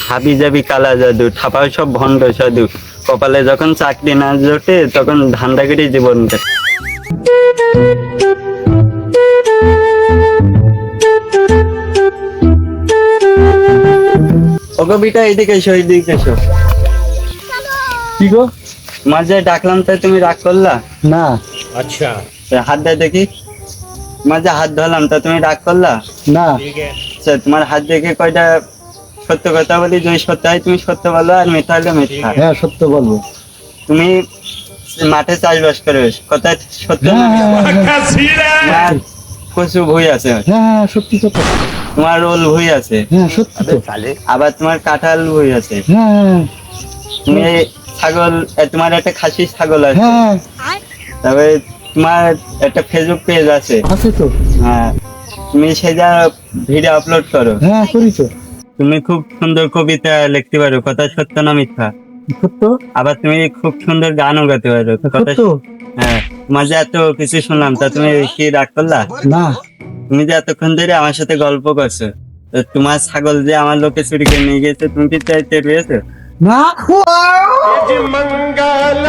হাবি জাবি কালা জাদু, ঠাপাও সব ভণ্ড সাধু। কপালে যখন চাকরি না জোটে তখন ধান্দা করে জীবন কাটে। ও কবিতা এইদিকে এসো, এইদিকে এসো। কি গো? তোমার যে ডাকলাম তাই তুমি রাগ করলা? না। अच्छा হাত দেয় দেখি। তোমার যে হাত ধরলাম তা তুমি রাগ করলা? না। ठीक है আচ্ছা, তোমার হাত দেখে কয়টা সত্য কথা বলি, যদি সত্য হয় তুমি সত্য বলো, আর মিথ্যা হলে মিথ্যা। হ্যাঁ, সত্য বলবো। তুমি মাঠে চাষবাস করে কথা সত্য না? তোমার কচু ভুই আছে, হ্যাঁ, সত্যি কথা। তোমার ওল ভুই আছে, হ্যাঁ, সত্যি তো। আবার তোমার কাঁঠাল ভুই আছে। হ্যাঁ, তুমি ছাগল, তোমার একটা খাসি ছাগল আছে। হ্যাঁ, তবে তোমার একটা ফেসবুক পেজ আছে। আছে তো। হ্যাঁ, তুমি সেটা ভিডিও আপলোড করো। হ্যাঁ, করি তো। তুমি খুব সুন্দর কবিতা লিখতে পারো, কথা সত্য না মিথ্যা? সত্য। আবার তুমি খুব সুন্দর গানও গাইতে পারো, কথা। সত্য। হ্যাঁ, তোমার যে এত কিছু শুনলাম তা তুমি কি রাগ করলা? না। তুমি যে এতক্ষণ ধরে আমার সাথে গল্প করছো, তো তোমার ছাগল যে আমার লোকে চুরি করে নিয়ে গেছে, তুমি কি টের পেয়েছো? না। मंगल